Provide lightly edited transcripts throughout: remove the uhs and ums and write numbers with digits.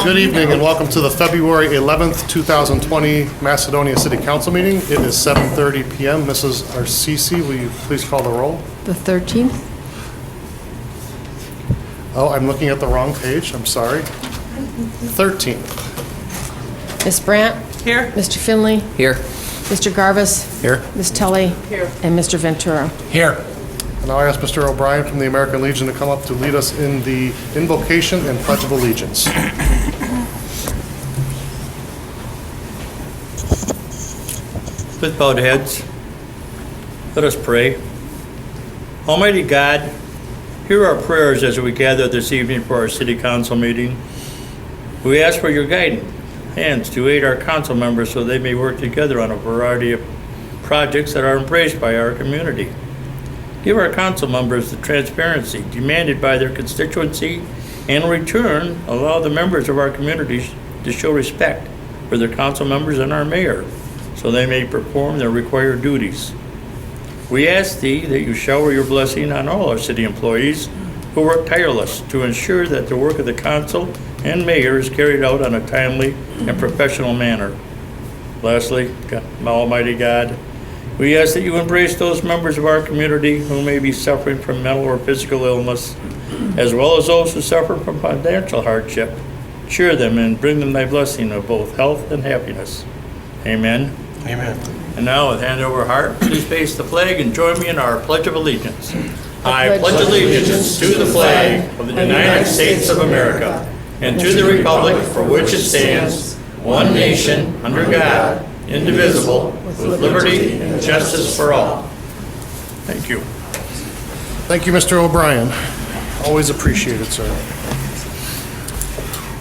Good evening and welcome to the February 11th, 2020 Macedonia City Council meeting. It is 7:30 p.m. Mrs. Arcisi, will you please call the roll? The 13th? Oh, I'm looking at the wrong page. I'm sorry. 13th. Ms. Brandt? Here. Mr. Finley? Here. Mr. Garvis? Here. Ms. Tully? Here. And Mr. Ventura? Here. And now I ask Mr. O'Brien from the American Legion to come up to lead us in the invocation and pledge of allegiance. With bowed heads, let us pray. Almighty God, hear our prayers as we gather this evening for our city council meeting. We ask for your guiding hands to aid our council members so they may work together on a variety of projects that are embraced by our community. Give our council members the transparency demanded by their constituency, and in return, allow the members of our communities to show respect for their council members and our mayor, so they may perform their required duties. We ask thee that you shower your blessing on all our city employees who work tireless to ensure that the work of the council and mayor is carried out on a timely and professional manner. Lastly, Almighty God, we ask that you embrace those members of our community who may be suffering from mental or physical illness, as well as those who suffer from financial hardship. Cheer them and bring them thy blessing of both health and happiness. Amen. Amen. And now, with hand over heart, please face the flag and join me in our Pledge of Allegiance. I pledge allegiance to the flag of the United States of America and to the republic for which it stands, one nation, under God, indivisible, with liberty and justice for all. Thank you. Thank you, Mr. O'Brien. Always appreciated, sir.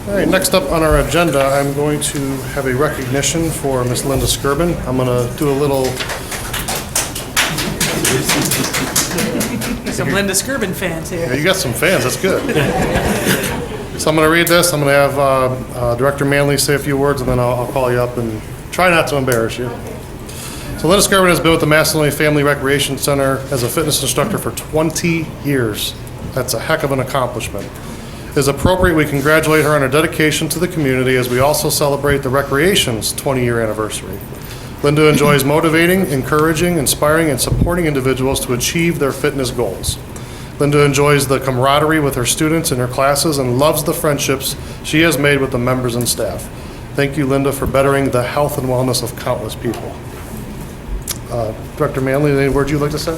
All right, next up on our agenda, I'm going to have a recognition for Miss Linda Skirbin. I'm going to do a little... Some Linda Skirbin fans Yeah, here. you got some fans, that's good. So I'm going to read this. I'm going to have Director Manley say a few words, and then I'll call you up and try not to embarrass you. So Linda Skirbin has been with the Macedonia Family Recreation Center as a fitness instructor for 20 years. That's a heck of an accomplishment. It is appropriate we congratulate her on her dedication to the community as we also celebrate the recreation's 20-year anniversary. Linda enjoys motivating, encouraging, inspiring, and supporting individuals to achieve their fitness goals. Linda enjoys the camaraderie with her students in her classes and loves the friendships she has made with the members and staff. Thank you, Linda, for bettering the health and wellness of countless people. Director Manley, any words you'd like to say?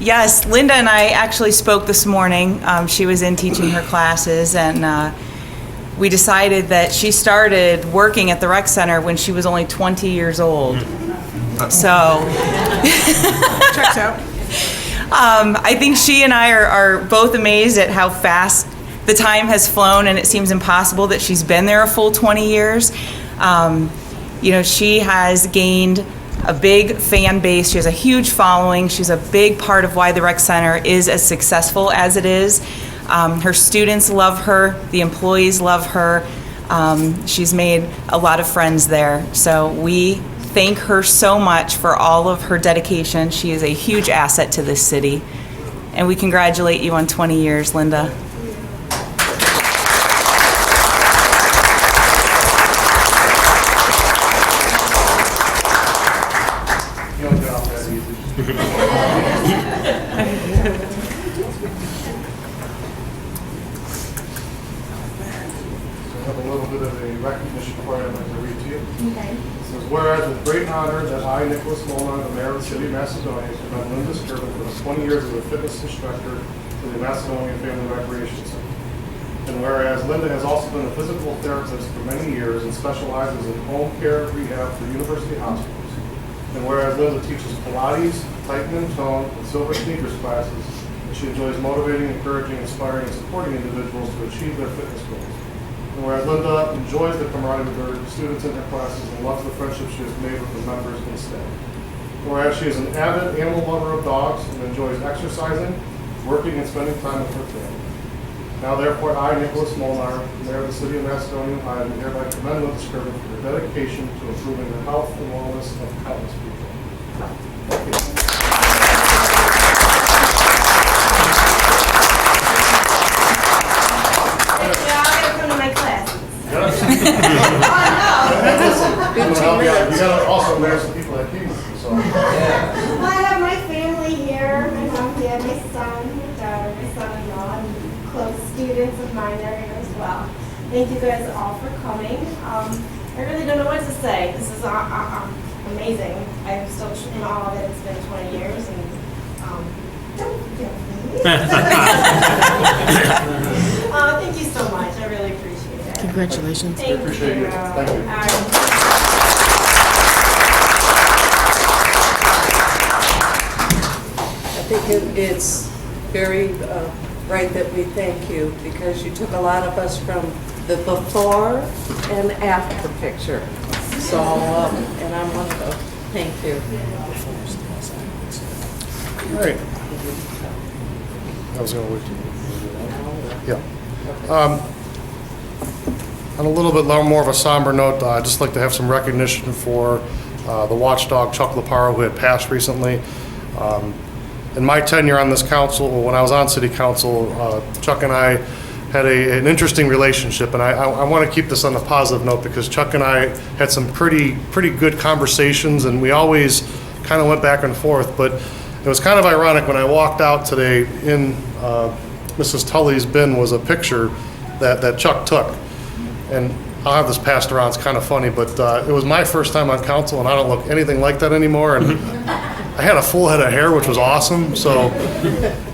Yes, Linda and I actually spoke this morning. She was in teaching her classes, and we decided that she started working at the rec center when she was only 20 years old. So Checks out. I think she and I are both amazed at how fast the time has flown, and it seems impossible that she's been there a full 20 years. She has gained a big fan base. She has a huge following. She's a big part of why the rec center is as successful as it is. Her students love her. The employees love her. She's made a lot of friends there. So we thank her so much for all of her dedication. She is a huge asset to this city. And we congratulate you on 20 years, Linda. Recognition card I'd like to read to you. Okay. It says, whereas with great honor that I, Nicholas Molnar, the mayor of the city of Macedonia, commend Linda Skirbin for the 20 years as a fitness instructor to the Macedonia Family Recreation Center. And whereas Linda has also been a physical therapist for many years and specializes in home care rehab for university hospitals. And whereas Linda teaches Pilates, Tighten and Tone, and Silver Sneakers classes, and she enjoys motivating, encouraging, inspiring, and supporting individuals to achieve their fitness goals. And whereas Linda enjoys the camaraderie with her students in her classes and loves the friendship she has made with the members and staff. And whereas she is an avid animal lover of dogs and enjoys exercising, working, and spending time with her family. Now therefore, I, Nicholas Molnar, Mayor of the City of Macedonia, I hereby commend Linda Skirbin for her dedication to improving the health and wellness of countless people. Thank you. close students of mine that are here as well. Thank you guys all for coming. I really don't know what to say. This is amazing. I'm still in awe that it's been 20 years. And don't kill me. Thank you so much. I really appreciate it. Congratulations. Thank Appreciate you. it. Thank you. I think it's very right that we thank you because you took a lot of us from the before and after picture. So, and I want to thank you. All right. I was going to wait. Yeah. On a little bit more of a somber note, I'd just like to have some recognition for the watchdog Chuck Laparo, who had passed recently. In my tenure on this council, when I was on city council, Chuck and I had an interesting relationship, and I want to keep this on a positive note because Chuck and I had some pretty good conversations, and we always kind of went back and forth. But it was kind of ironic when I walked out today. In Mrs. Tully's bin was a picture that Chuck took, and I'll have this passed around. It's kind of funny, but it was my first time on council, and I don't look anything like that anymore. And I had a full head of hair, which was awesome. So,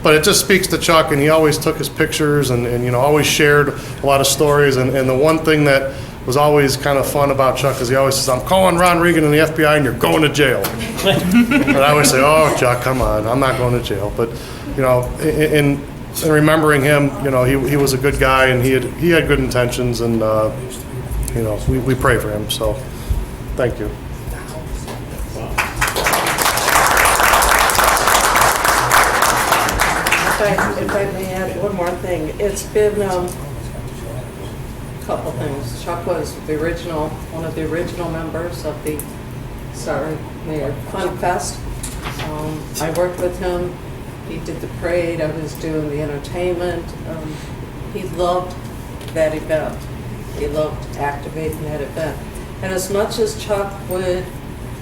but it just speaks to Chuck, and he always took his pictures and you know, always shared a lot of stories. And the one thing that was always kind of fun about Chuck is he always says, "I'm calling Ron Regan and the FBI, and you're going to jail." And I always say, "Oh, Chuck, come on, I'm not going to jail." But you know, in remembering him, you know, he was a good guy, and he had good intentions, and you know, we pray for him. So, thank you. If I may add one more thing, it's been a couple things. Chuck was one of the original members of the, Mayor, Fun Fest. I worked with him. He did the parade. I was doing the entertainment. He loved that event. He loved activating that event. And as much as Chuck would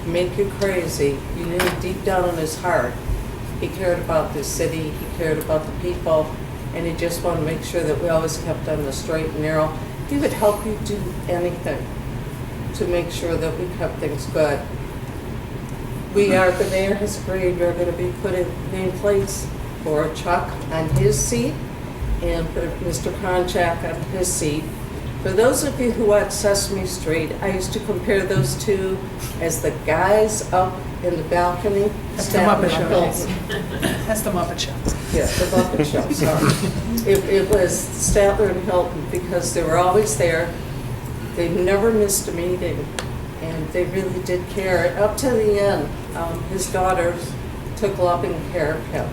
make you crazy, you knew deep down in his heart he cared about the city, he cared about the people, and he just wanted to make sure that we always kept on the straight and narrow. He would help you do anything to make sure that we kept things good. The mayor has agreed we're going to be putting nameplates for Chuck on his seat and for Mr. Konchak on his seat. For those of you who watch Sesame Street, I used to compare those two as the guys up in the balcony. That's the Muppet Show. Hilton. That's the Muppet Show. Yeah, the Muppet Show, sorry. It was Statler and Hilton because they were always there. They never missed a meeting, and they really did care. Up to the end, his daughters took loving care of him.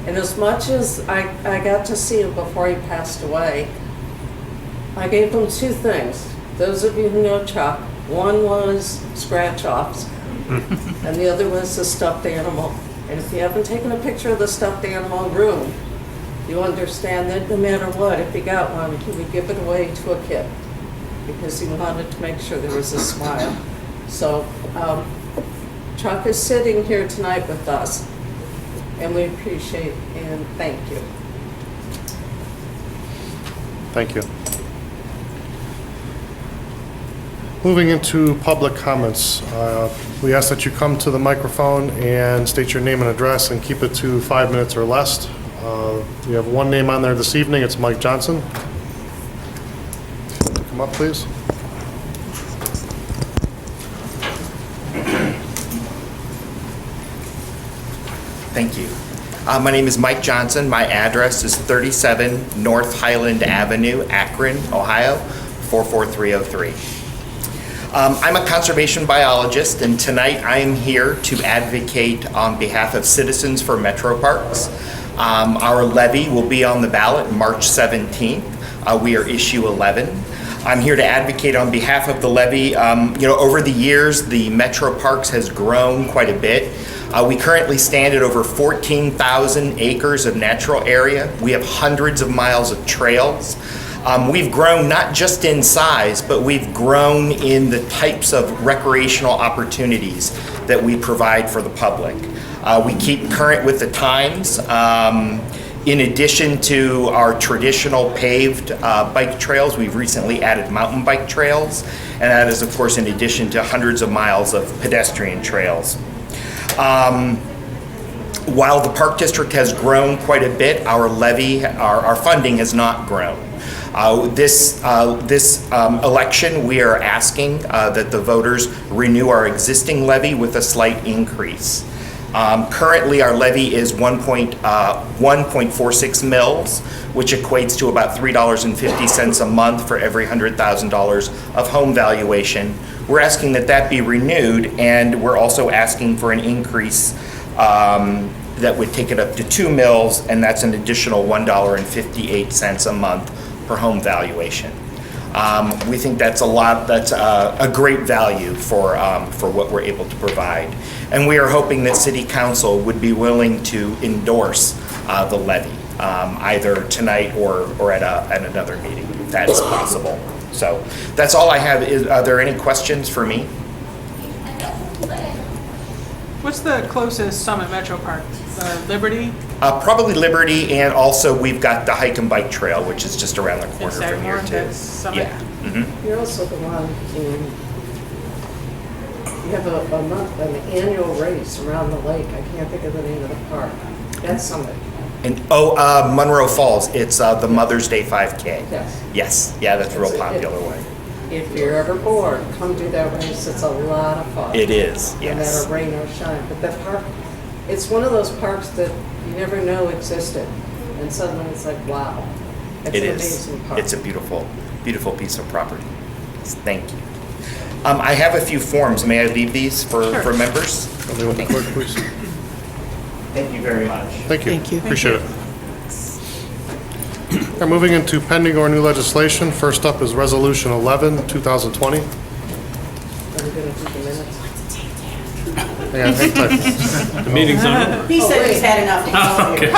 And as much as I got to see him before he passed away, I gave him two things. Those of you who know Chuck, one was scratch-offs, and the other was the stuffed animal. And if you haven't taken a picture of the stuffed animal room, you understand that no matter what, if he got one, he would give it away to a kid because he wanted to make sure there was a smile. So Chuck is sitting here tonight with us, and we appreciate and thank you. Thank you. Moving into public comments, we ask that you come to the microphone and state your name and address and keep it to 5 minutes or less. We have one name on there this evening. It's Mike Johnson. Come up, please. Thank you. My name is Mike Johnson. My address is 37 North Highland Avenue, Akron, Ohio, 44303. I'm a conservation biologist, and tonight I am here to advocate on behalf of Citizens for Metro Parks. Our levy will be on the ballot March 17th. We are issue 11. I'm here to advocate on behalf of the levy. Over the years, the Metro Parks has grown quite a bit. We currently stand at over 14,000 acres of natural area. We have hundreds of miles of trails. We've grown not just in size, but we've grown in the types of recreational opportunities that we provide for the public. We keep current with the times. In addition to our traditional paved bike trails, we've recently added mountain bike trails, and that is, of course, in addition to hundreds of miles of pedestrian trails. While the Park District has grown quite a bit, our levy, our funding has not grown. This election, we are asking that the voters renew our existing levy with a slight increase. Currently, our levy is 1.46 mils, which equates to about $3.50 a month for every $100,000 of home valuation. We're asking that that be renewed, and we're also asking for an increase that would take it up to 2 mils, and that's an additional $1.58 a month per home valuation. We think that's a lot. That's a great value for what we're able to provide, and we are hoping that City Council would be willing to endorse the levy, either tonight or at another meeting, if that's possible. So that's all I have. Are there any questions for me? What's the closest Summit Metro Park? Liberty? Probably Liberty, and also we've got the hike and bike trail, which is just around the corner from here too. That's Summit. Yeah. Mhm. You're also the one you have an annual race around the lake. I can't think of the name of the park. That's Summit. And Monroe Falls. It's the Mother's Day 5K. Yes. Yes. Yeah, that's a real It's- popular one. If you're ever bored, come do that race. It's a lot of fun. It is. No Yes. matter rain or shine. But that park, it's one of those parks that you never know existed. And suddenly it's like, wow. It's It an is. amazing park. It's a beautiful, beautiful piece of property. Thank you. I have a few forms. May I leave these for members? Tell me what the clerk, please. Thank you very much. Thank you. Thank you. Appreciate it. We're moving into pending or new legislation. First up is Resolution 11, 2020. Are we going to do the minutes? Hang on, hang tight. The meeting's not over. He said he's had enough. Okay. He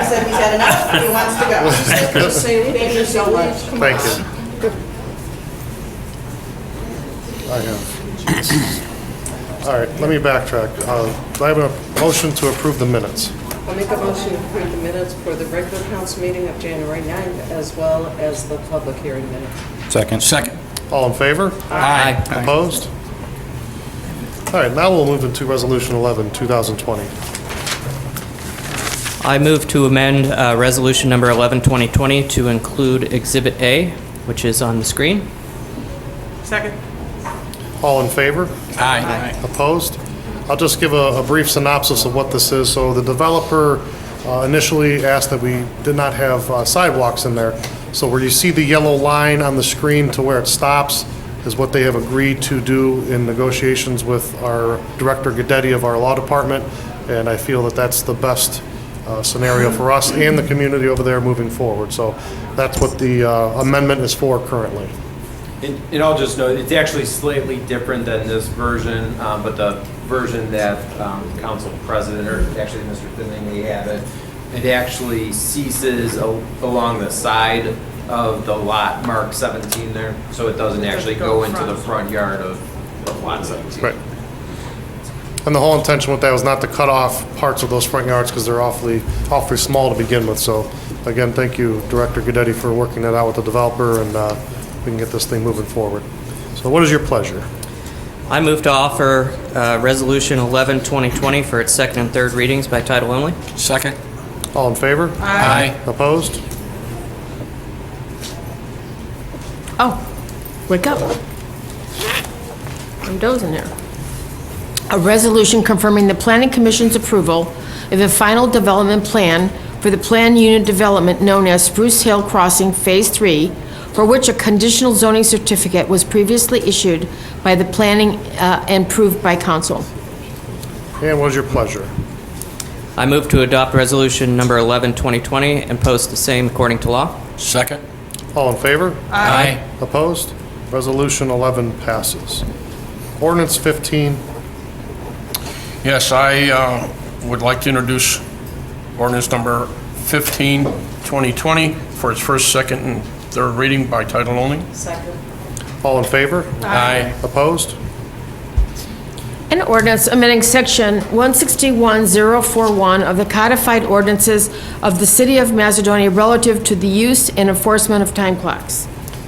said he's had enough, he wants to go. Just say thank you so much. Thank you. I have. All right, let me backtrack. Do I have a motion to approve the minutes? I'll make a motion to approve the minutes for the regular council meeting of January 9th, as well as the public hearing minutes. Second. All in favor? Aye. Opposed? All right, now we'll move into Resolution 11, 2020. I move to amend Resolution Number 11, 2020 to include Exhibit A, which is on the screen. Second. All in favor? Aye. Opposed? I'll just give a brief synopsis of what this is. So the developer initially asked that we did not have sidewalks in there. So where you see the yellow line on the screen to where it stops is what they have agreed to do in negotiations with our Director Guidetti of our law department. And I feel that that's the best scenario for us and the community over there moving forward. So that's what the amendment is for currently. And I'll just note, it's actually slightly different than this version, but the version that Council President, or actually Mr. Finley may have it actually ceases along the side of the lot mark 17 there, so it doesn't actually go into the front yard of lot 17. Right. And the whole intention with that was not to cut off parts of those front yards because they're awfully small to begin with. So again, thank you, Director Guidetti, for working that out with the developer, and we can get this thing moving forward. So what is your pleasure? I move to offer Resolution 11, 2020 for its second and third readings by title only. Second. All in favor? Aye. Opposed? Oh, wake up. I'm dozing here. A resolution confirming the Planning Commission's approval of the final development plan for the planned unit development known as Spruce Hill Crossing Phase 3, for which a conditional zoning certificate was previously issued by the planning and approved by council. And what is your pleasure? I move to adopt Resolution Number 11, 2020 and post the same according to law. Second. All in favor? Aye. Opposed? Resolution 11 passes. Ordinance 15. Yes, I would like to introduce ordinance number 15, 2020 for its first, second, and third reading by title only. Second. All in favor? Aye. Opposed? An ordinance amending section 161041 of the codified ordinances of the City of Macedonia relative to the use and enforcement of time clocks.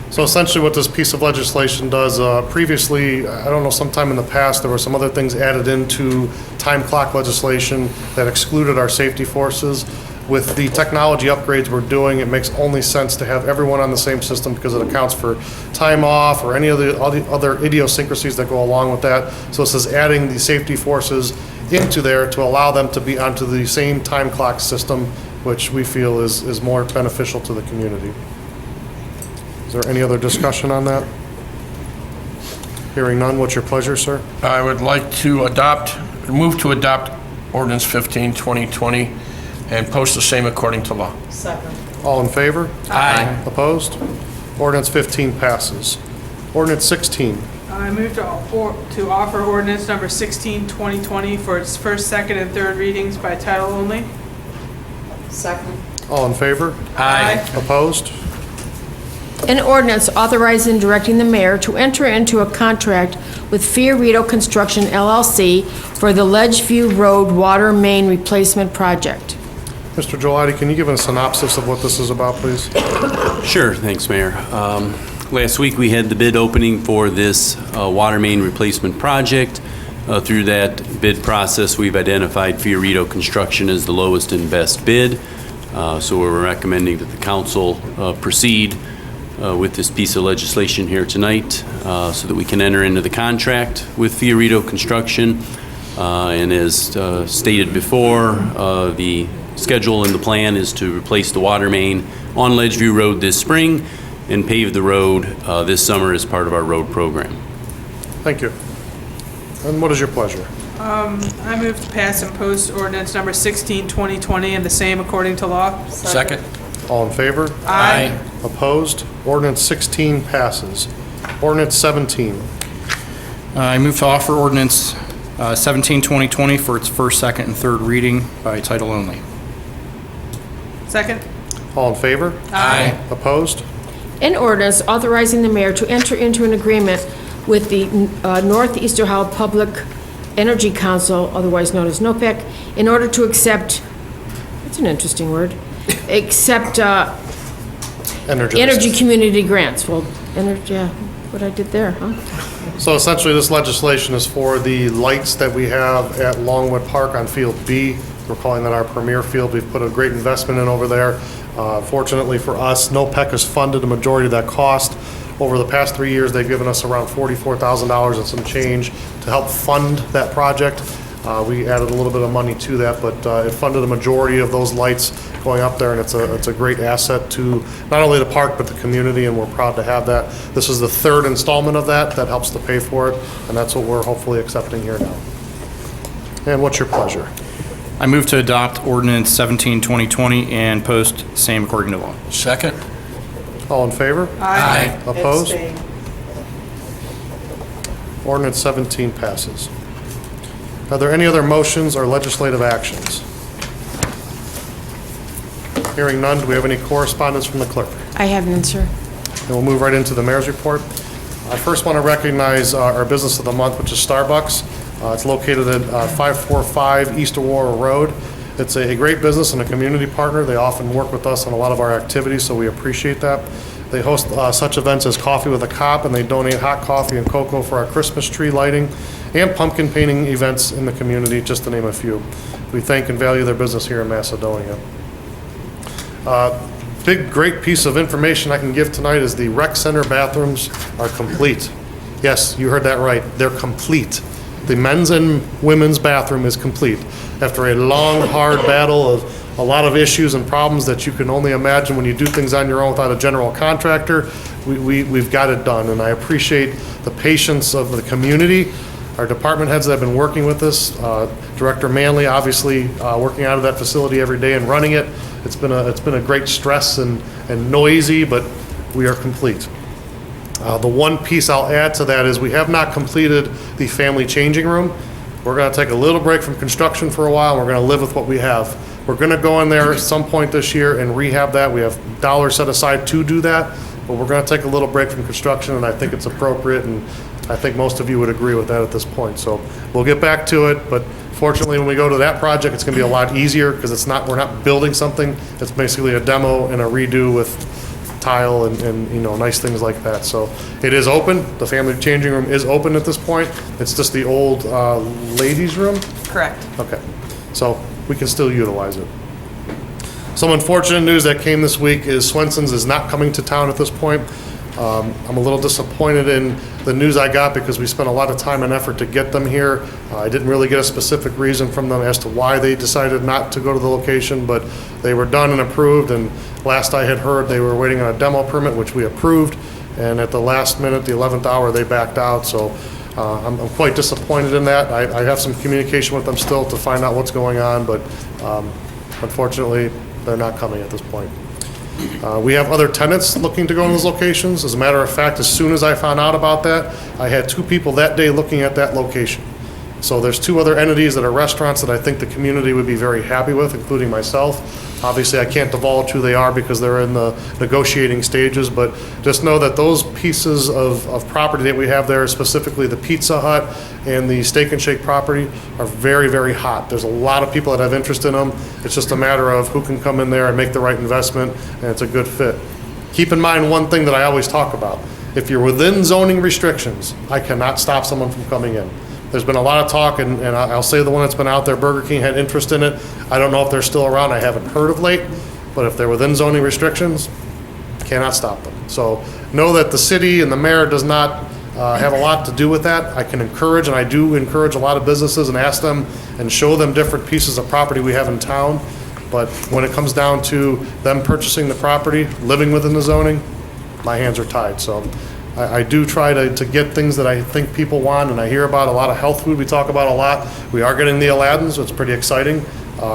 So essentially what this piece of legislation does, previously, I don't know, sometime in the past, there were some other things added into time clock legislation that excluded our safety forces. With the technology upgrades we're doing, it makes only sense to have everyone on the same system because it accounts for time off or any of the other idiosyncrasies that go along with that. So this is adding the safety forces into there to allow them to be onto the same time clock system, which we feel is more beneficial to the community. Is there any other discussion on that? Hearing none, what's your pleasure, sir? I would like to move to adopt ordinance 15, 2020, and post the same according to law. Second. All in favor? Aye. Opposed? Ordinance 15 passes. Ordinance 16. I move to offer ordinance number 16, 2020 for its first, second, and third readings by title only. Second. All in favor? Aye. Opposed? An ordinance authorizing and directing the mayor to enter into a contract with Fiorito Construction LLC for the Ledgeview Road Water Main Replacement Project. Mr. Giuliani, can you give a synopsis of what this is about, please? Sure, thanks, Mayor. Last week, we had the bid opening for this water main replacement project. Through that bid process, we've identified Fiorito Construction as the lowest and best bid. So we're recommending that the council proceed with this piece of legislation here tonight so that we can enter into the contract with Fiorito Construction. And as stated before, the schedule and the plan is to replace the water main on Ledgeview Road this spring and pave the road this summer as part of our road program. Thank you. And what is your pleasure? I move to pass and post ordinance number 16, 2020, and the same according to law. Second. All in favor? Aye. Opposed? Ordinance 16 passes. Ordinance 17. I move to offer ordinance 17, 2020 for its first, second, and third reading by title only. Second. All in favor? Aye. Opposed? An ordinance authorizing the mayor to enter into an agreement with the Northeast Ohio Public Energy Council, otherwise known as NOPEC, in order to accept, that's an interesting word, accept energy community grants. Well, energy, yeah, what I did there, huh? So essentially, this legislation is for the lights that we have at Longwood Park on Field B. We're calling that our premier field. We've put a great investment in over there. Fortunately for us, NOPEC has funded a majority of that cost. Over the past 3 years, they've given us around $44,000 and some change to help fund that project. We added a little bit of money to that, but it funded a majority of those lights going up there, and it's a great asset to not only the park but the community, and we're proud to have that. This is the third installment of that helps to pay for it, and that's what we're hopefully accepting here now. And what's your pleasure? I move to adopt ordinance 17, 2020 and post same according to law. Second. All in favor? Aye. Opposed? Abstain. Ordinance 17 passes. Are there any other motions or legislative actions? Hearing none, do we have any correspondence from the clerk? I have none, sir. And we'll move right into the mayor's report. I first want to recognize our business of the month, which is Starbucks. It's located at 545 East Aurora Road. It's a great business and a community partner. They often work with us on a lot of our activities, so we appreciate that. They host such events as Coffee with a Cop, and they donate hot coffee and cocoa for our Christmas tree lighting and pumpkin painting events in the community, just to name a few. We thank and value their business here in Macedonia. Big, great piece of information I can give tonight is the rec center bathrooms are complete. Yes, you heard that right. They're complete. The men's and women's bathroom is complete. After a long, hard battle of a lot of issues and problems that you can only imagine when you do things on your own without a general contractor, we've got it done. And I appreciate the patience of the community, our department heads that have been working with us, Director Manley, obviously working out of that facility every day and running it. It's been a great stress and noisy, but we are complete. The one piece I'll add to that is we have not completed the family changing room. We're going to take a little break from construction for a while, and we're going to live with what we have. We're going to go in there at some point this year and rehab that. We have dollars set aside to do that, but we're going to take a little break from construction, and I think it's appropriate, and I think most of you would agree with that at this point. So we'll get back to it, but fortunately, when we go to that project, it's going to be a lot easier because we're not building something. It's basically a demo and a redo with tile and nice things like that. So it is open. The family changing room is open at this point. It's just the old ladies' room. Correct. Okay, so we can still utilize it. Some unfortunate news that came this week is Swenson's is not coming to town at this point. I'm a little disappointed in the news I got because we spent a lot of time and effort to get them here. I didn't really get a specific reason from them as to why they decided not to go to the location, but they were done and approved, and last I had heard they were waiting on a demo permit, which we approved, and at the last minute, the 11th hour, they backed out, so I'm quite disappointed in that. I have some communication with them still to find out what's going on, but unfortunately, they're not coming at this point. We have other tenants looking to go in those locations. As a matter of fact, as soon as I found out about that, I had 2 people that day looking at that location. So there's 2 other entities that are restaurants that I think the community would be very happy with, including myself. Obviously, I can't divulge who they are because they're in the negotiating stages, but just know that those pieces of property that we have there, specifically the Pizza Hut and the Steak and Shake property, are very, very hot. There's a lot of people that have interest in them. It's just a matter of who can come in there and make the right investment, and it's a good fit. Keep in mind one thing that I always talk about. If you're within zoning restrictions, I cannot stop someone from coming in. There's been a lot of talk, and I'll say the one that's been out there, Burger King had interest in it. I don't know if they're still around. I haven't heard of late. But if they're within zoning restrictions, cannot stop them. So know that the city and the mayor does not have a lot to do with that. I can encourage, and I do encourage a lot of businesses and ask them and show them different pieces of property we have in town. But when it comes down to them purchasing the property, living within the zoning, my hands are tied. So I do try to get things that I think people want, and I hear about a lot of health food we talk about a lot. We are getting the Aladdins, so it's pretty exciting.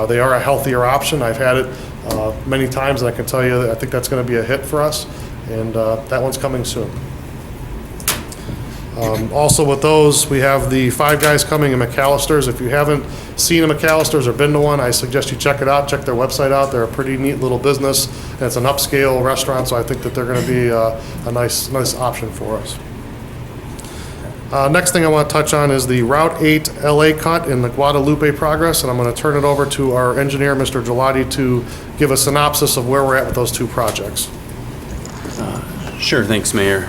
They are a healthier option. I've had it many times, and I can tell you that I think that's going to be a hit for us, and that one's coming soon. Also with those, we have the Five Guys coming in McAllister's. If you haven't seen a McAllister's or been to one, I suggest you check it out, check their website out. They're a pretty neat little business, and it's an upscale restaurant, so I think that they're going to be a nice option for us. Next thing I want to touch on is the Route 8 LA cut in the Guadalupe progress, and I'm going to turn it over to our engineer, Mr. Gelati, to give a synopsis of where we're at with those 2 projects. Sure, thanks, Mayor.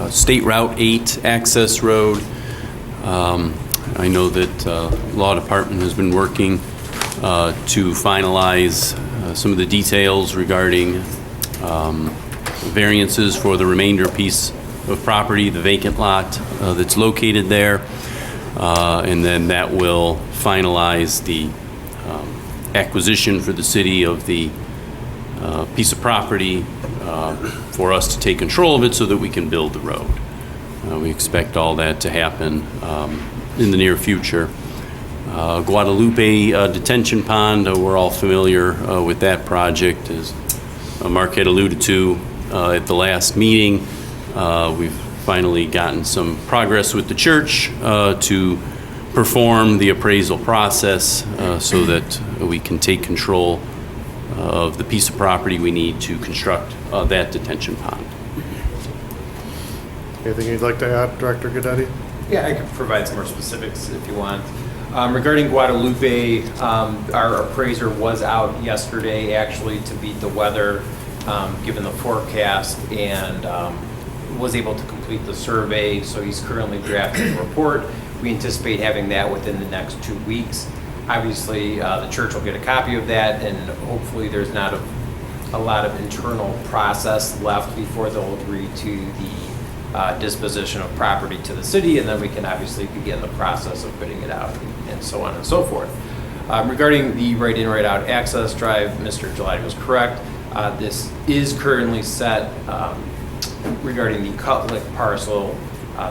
State Route 8 access road. I know that Law Department has been working to finalize some of the details regarding variances for the remainder piece of property, the vacant lot that's located there, and then that will finalize the acquisition for the city of the piece of property for us to take control of it so that we can build the road. We expect all that to happen in the near future. Guadalupe detention pond, we're all familiar with that project. As Mark had alluded to at the last meeting, we've finally gotten some progress with the church to perform the appraisal process so that we can take control of the piece of property we need to construct that detention pond. Anything you'd like to add, Director Guidetti? Yeah, I could provide some more specifics if you want. Regarding Guadalupe, our appraiser was out yesterday actually to beat the weather, given the forecast, and was able to complete the survey, so he's currently drafting a report. We anticipate having that within the next 2 weeks. Obviously, the church will get a copy of that, and hopefully there's not a lot of internal process left before they'll agree to the disposition of property to the city, and then we can obviously begin the process of putting it out and so on and so forth. Regarding the right-in, right-out access drive, Mr. Gelati was correct. This is currently set regarding the Cutlick parcel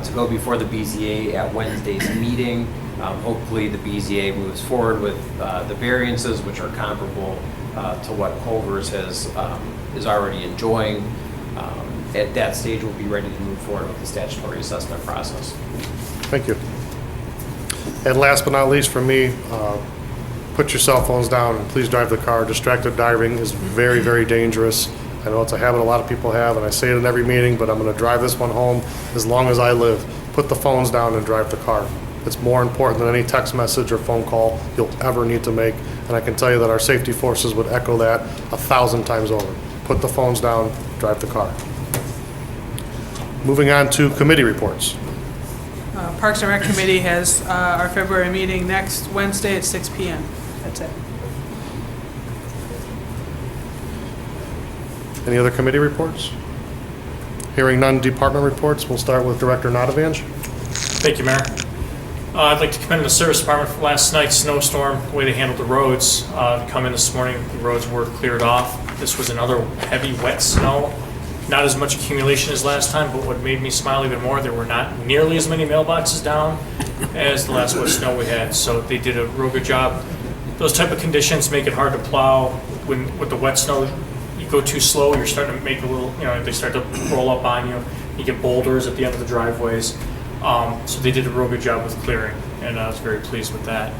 to go before the BZA at Wednesday's meeting. Hopefully the BZA moves forward with the variances, which are comparable to what Culver's is already enjoying. At that stage, we'll be ready to move forward with the statutory assessment process. Thank you. And last but not least for me, put your cell phones down and please drive the car. Distracted driving is very, very dangerous. I know it's a habit a lot of people have, and I say it in every meeting, but I'm going to drive this one home as long as I live. Put the phones down and drive the car. It's more important than any text message or phone call you'll ever need to make, and I can tell you that our safety forces would echo that 1,000 times over. Put the phones down, drive the car. Moving on to committee reports. Parks and Rec Committee has our February meeting next Wednesday at 6 PM. That's it. Any other committee reports? Hearing none, department reports. We'll start with Director Nadavange. Thank you, Mayor. I'd like to commend the service department for last night's snowstorm, the way they handled the roads. Come in this morning, the roads were cleared off. This was another heavy, wet snow. Not as much accumulation as last time, but what made me smile even more, there were not nearly as many mailboxes down as the last wet snow we had. So they did a real good job. Those type of conditions make it hard to plow. When with the wet snow, you go too slow, you're starting to make a little, they start to roll up on you. You get boulders at the end of the driveways. So they did a real good job with clearing, and I was very pleased with that.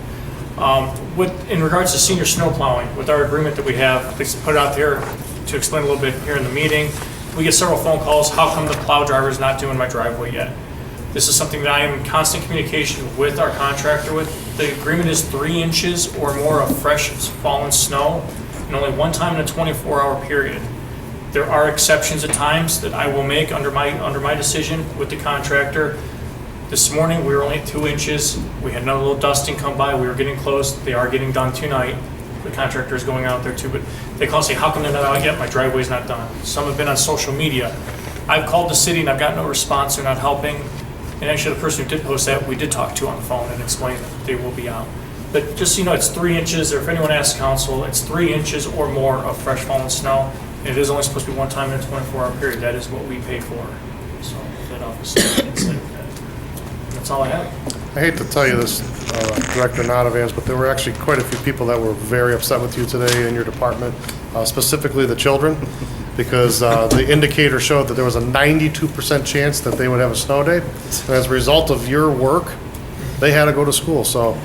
In regards to senior snow plowing, with our agreement that we have, they put it out there to explain a little bit here in the meeting. We get several phone calls, how come the plow driver is not doing my driveway yet? This is something that I am in constant communication with our contractor with. The agreement is 3 inches or more of fresh fallen snow, and only one time in a 24-hour period. There are exceptions at times that I will make under my decision with the contractor. This morning, we were only at 2 inches. We had another little dusting come by. We were getting close. They are getting done tonight. The contractor is going out there too, but they call and say, how come they're not out yet? My driveway's not done. Some have been on social media. I've called the city and I've got no response. They're not helping. And actually, the person who did post that, we did talk to on the phone and explain that they will be out. But just so you know, it's 3 inches, or if anyone asks council, it's 3 inches or more of fresh fallen snow. And it is only supposed to be one time in a 24-hour period. That is what we pay for. So that obviously, that's all I have. I hate to tell you this, Director Nadavange, but there were actually quite a few people that were very upset with you today in your department, specifically the children, because the indicator showed that there was a 92% chance that they would have a snow day. And as a result of your work, they had to go to school. So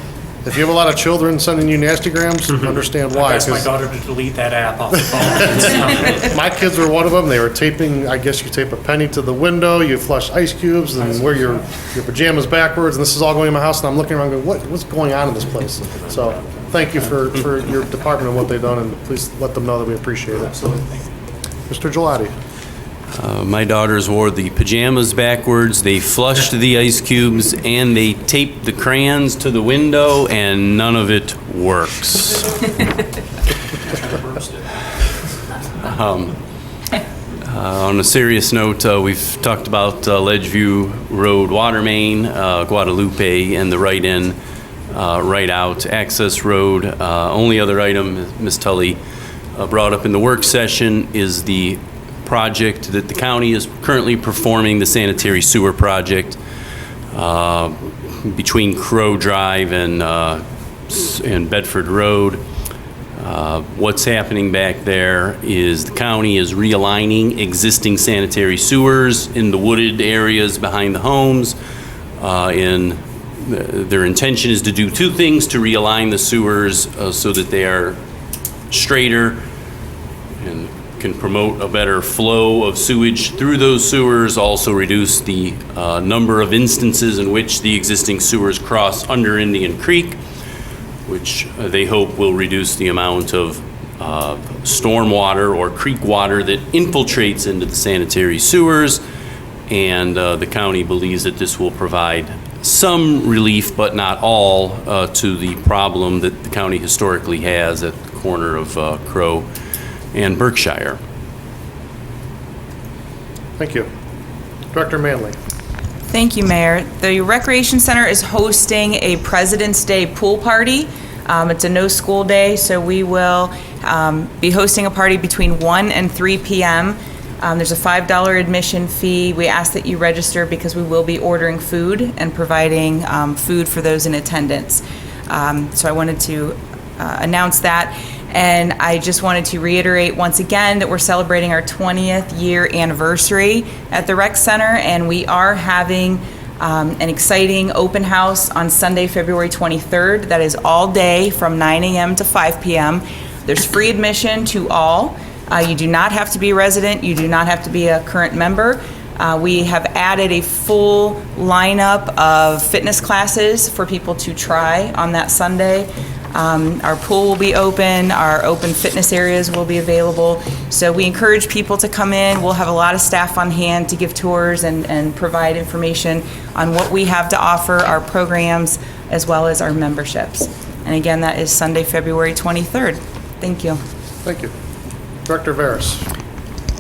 if you have a lot of children sending you nastygrams, understand why. I asked my daughter to delete that app off the phone. My kids were one of them. They were taping, I guess you tape a penny to the window, you flush ice cubes, and wear your pajamas backwards, and this is all going in my house, and I'm looking around going, what's going on in this place? So thank you for your department and what they've done, and please let them know that we appreciate it. Absolutely. Thank you. Mr. Gelati. My daughters wore the pajamas backwards, they flushed the ice cubes, and they taped the crayons to the window, and none of it works. On a serious note, we've talked about Ledgeview Road water main, Guadalupe, and the right-in, right-out access road. Only other item Ms. Tully brought up in the work session is the project that the county is currently performing, the sanitary sewer project between Crow Drive and Bedford Road. What's happening back there is the county is realigning existing sanitary sewers in the wooded areas behind the homes. Their intention is to do 2 things: to realign the sewers so that they are straighter and can promote a better flow of sewage through those sewers, also reduce the number of instances in which the existing sewers cross under Indian Creek, which they hope will reduce the amount of storm water or creek water that infiltrates into the sanitary sewers. And the county believes that this will provide some relief, but not all, to the problem that the county historically has at the corner of Crow and Berkshire. Thank you. Director Manley. Thank you, Mayor. The Recreation Center is hosting a President's Day pool party. It's a no-school day, so we will be hosting a party between 1 and 3 p.m. There's a $5 admission fee. We ask that you register because we will be ordering food and providing food for those in attendance. So I wanted to announce that. And I just wanted to reiterate once again that we're celebrating our 20th year anniversary at the Rec Center, and we are having an exciting open house on Sunday, February 23rd. That is all day from 9 a.m. to 5 p.m. There's free admission to all. You do not have to be a resident. You do not have to be a current member. We have added a full lineup of fitness classes for people to try on that Sunday. Our pool will be open, our open fitness areas will be available. So we encourage people to come in. We'll have a lot of staff on hand to give tours and provide information on what we have to offer, our programs, as well as our memberships. And again, that is Sunday, February 23rd. Thank you. Thank you. Director Veras.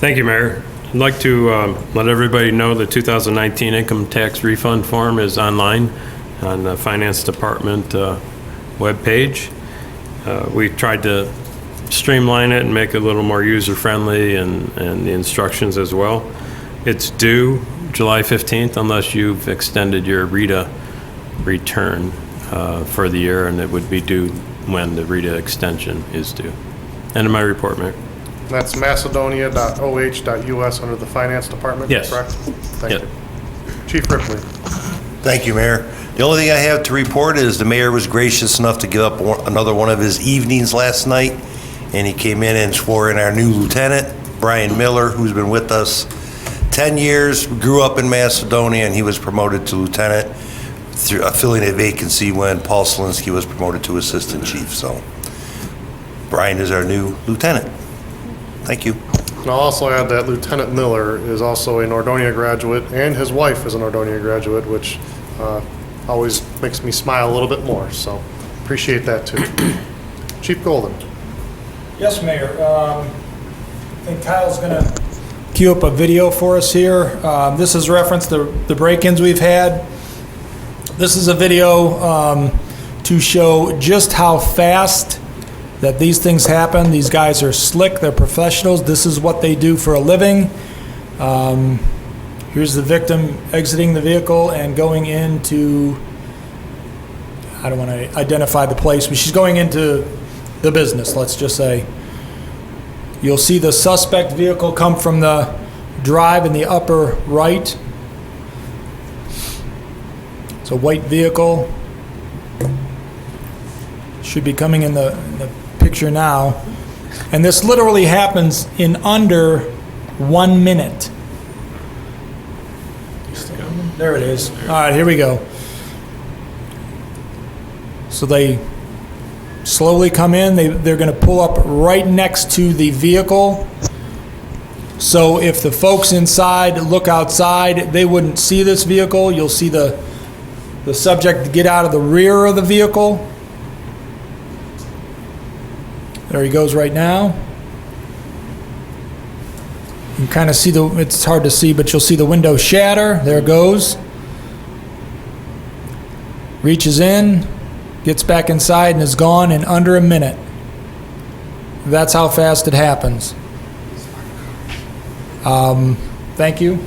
Thank you, Mayor. I'd like to let everybody know the 2019 income tax refund form is online on the Finance Department webpage. We tried to streamline it and make it a little more user-friendly and the instructions as well. It's due July 15th unless you've extended your RETA return for the year, and it would be due when the RETA extension is due. End of my report, Mayor. That's macedonia.oh.us under the Finance Department, Yes. correct? Thank Yep. you. Chief Ripley. Thank you, Mayor. The only thing I have to report is the mayor was gracious enough to give up another one of his evenings last night, and he came in and swore in our new lieutenant, Brian Miller, who's been with us 10 years, grew up in Macedonia, and he was promoted to lieutenant, filling a vacancy when Paul Selinsky was promoted to assistant chief. So Brian is our new lieutenant. Thank you. And I'll also add that Lieutenant Miller is also a Nordonia graduate, and his wife is a Nordonia graduate, which always makes me smile a little bit more, so appreciate that too. Chief Golden. Yes, Mayor. I think Kyle's going to queue up a video for us here. This is reference to the break-ins we've had. This is a video to show just how fast that these things happen. These guys are slick, they're professionals. This is what they do for a living. Here's the victim exiting the vehicle and going into, I don't want to identify the place, but she's going into the business, let's just say. You'll see the suspect vehicle come from the drive in the upper right. It's a white vehicle. Should be coming in the picture now. And this literally happens in under 1 minute. There it is. All right, here we go. So they slowly come in. They're going to pull up right next to the vehicle. So if the folks inside look outside, they wouldn't see this vehicle. You'll see the subject get out of the rear of the vehicle. There he goes right now. You can kind of see it's hard to see, but you'll see the window shatter. There it goes. Reaches in, gets back inside, and is gone in under a minute. That's how fast it happens. Thank you.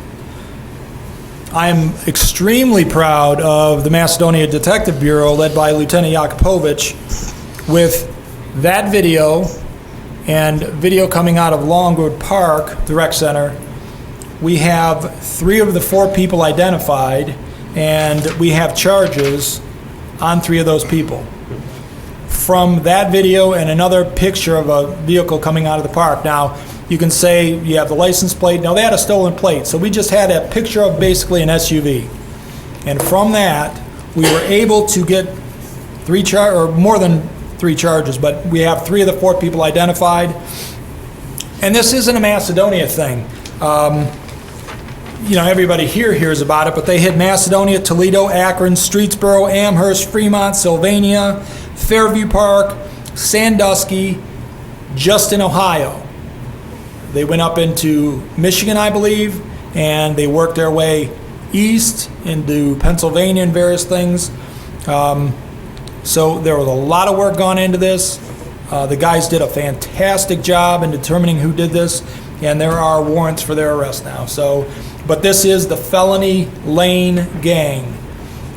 I am extremely proud of the Macedonia Detective Bureau, led by Lieutenant Jakupovic, with that video and video coming out of Longwood Park, the rec center. We have 3 of the 4 people identified, and we have charges on 3 of those people. From that video and another picture of a vehicle coming out of the park. Now, you can say you have the license plate. No, they had a stolen plate, so we just had a picture of basically an SUV. And from that, we were able to get more than 3 charges, but we have 3 of the 4 people identified. And this isn't a Macedonia thing. Everybody here hears about it, but they hit Macedonia, Toledo, Akron, Streetsboro, Amherst, Fremont, Sylvania, Fairview Park, Sandusky, just in Ohio. They went up into Michigan, I believe, and they worked their way east into Pennsylvania and various things. So there was a lot of work gone into this. The guys did a fantastic job in determining who did this, and there are warrants for their arrest now. But this is the Felony Lane Gang,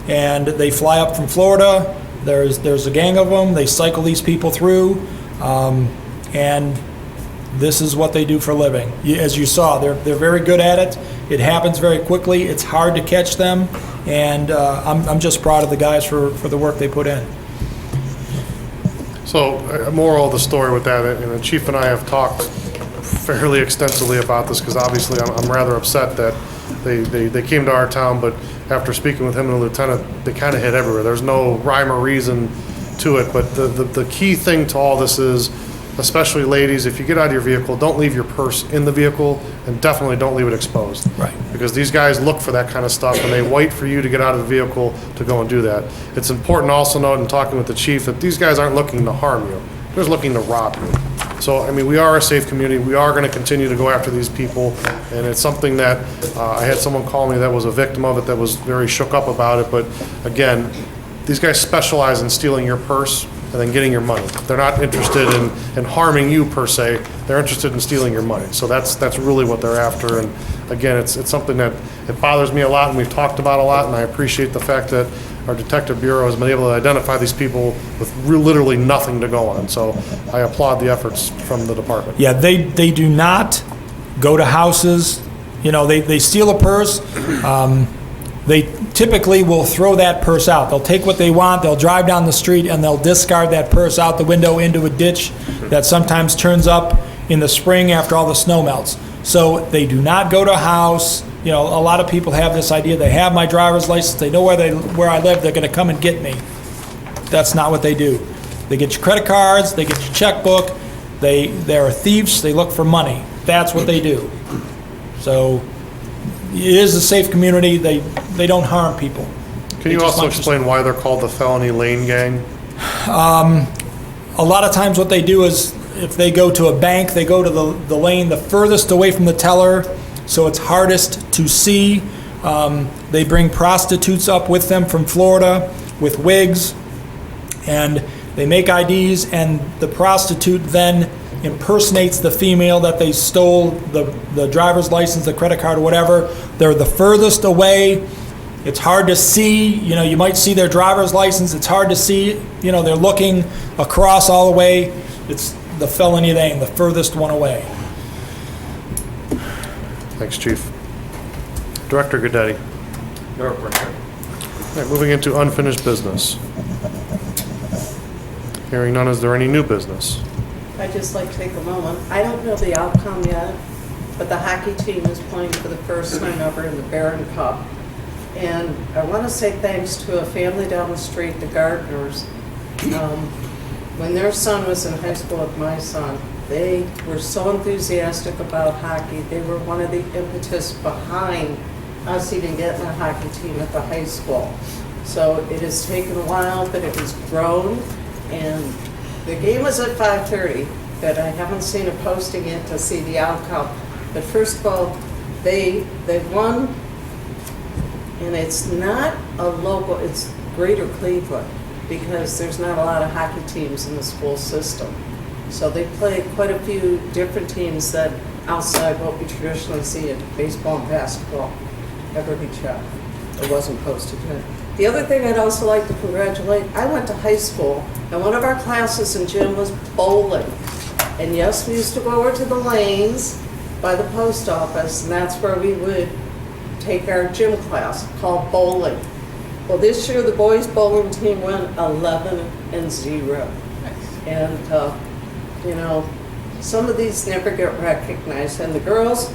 and they fly up from Florida. There's a gang of them. They cycle these people through, and this is what they do for a living. As you saw, they're very good at it. It happens very quickly. It's hard to catch them, and I'm just proud of the guys for the work they put in. So, moral of the story with that, and the chief and I have talked fairly extensively about this, because obviously I'm rather upset that they came to our town, but after speaking with him and the lieutenant, they kind of hit everywhere. There's no rhyme or reason to it, but the key thing to all this is, especially ladies, if you get out of your vehicle, don't leave your purse in the vehicle, and definitely don't leave it exposed. Right. Because these guys look for that kind of stuff, and they wait for you to get out of the vehicle to go and do that. It's important to also note in talking with the chief that these guys aren't looking to harm you. They're just looking to rob you. So, I mean, we are a safe community. We are going to continue to go after these people, and it's something that I had someone call me that was a victim of it that was very shook up about it. But again, these guys specialize in stealing your purse and then getting your money. They're not interested in harming you per se. They're interested in stealing your money. So that's really what they're after. And again, it's something that it bothers me a lot, and we've talked about a lot. And I appreciate the fact that our detective bureau has been able to identify these people with literally nothing to go on. So I applaud the efforts from the department. Yeah, they do not go to houses. You know, they steal a purse. They typically will throw that purse out. They'll take what they want, they'll drive down the street, and they'll discard that purse out the window into a ditch that sometimes turns up in the spring after all the snow melts. So they do not go to a house. You know, a lot of people have this idea, they have my driver's license, they know where I live, they're going to come and get me. That's not what they do. They get your credit cards, they get your checkbook, they're thieves, they look for money. That's what they do. So it is a safe community. They don't harm people. Can you also explain why they're called the Felony Lane Gang? A lot of times what they do is if they go to a bank, they go to the lane the furthest away from the teller, so it's hardest to see. They bring prostitutes up with them from Florida with wigs, and they make IDs, and the prostitute then impersonates the female that they stole the driver's license, the credit card, or whatever. They're the furthest away. It's hard to see. You know, you might see their driver's license. It's hard to see. You know, they're looking across all the way. It's the felony lane, the furthest one away. Thanks, Chief. Director Goodetti. No report, sir. All right, moving into unfinished business. Hearing none, is there any new business? I'd just like to take a moment. I don't know the outcome yet, but the hockey team is playing for the first time ever in the Barron Cup. And I want to say thanks to a family down the street, the Gardners. When their son was in high school with my son, they were so enthusiastic about hockey. They were one of the impetus behind us even getting a hockey team at the high school. So it has taken a while, but it has grown. And the game was at 5:30, but I haven't seen a posting yet to see the outcome. But first of all, they won, and it's not a local, it's Greater Cleveland, because there's not a lot of hockey teams in the school system. So they play quite a few different teams that outside what we traditionally see in baseball and basketball. Every check. It wasn't posted yet. The other thing I'd also like to congratulate, I went to high school, and one of our classes in gym was bowling. And yes, we used to go over to the lanes by the post office, and that's where we would take our gym class called bowling. Well, this year the boys bowling team went 11-0. And, you know, some of these never get recognized, and the girls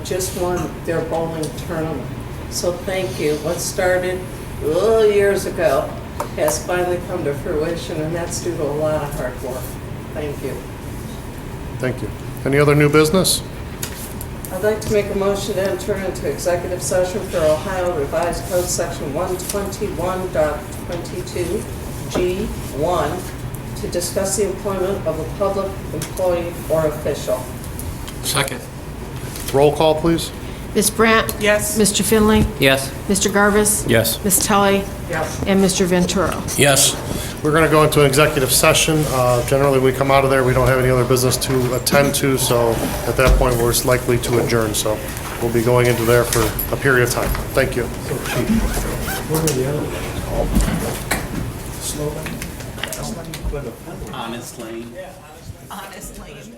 just won their bowling tournament. So thank you. What started years ago has finally come to fruition, and that's due to a lot of hard work. Thank you. Thank you. Any other new business? I'd like to make a motion to enter into executive session for Ohio Revised Code Section 121.22G1 to discuss the employment of a public employee or official. Second. Roll call, please. Ms. Brandt? Yes. Mr. Finley? Yes. Mr. Garvis? Yes. Ms. Tully? Yes. And Mr. Ventura? Yes. We're going to go into an executive session. Generally, when we come out of there, we don't have any other business to attend to, so at that point, we're likely to adjourn. So we'll be going into there for a period of time. Thank you. Honest lane. Honest lane.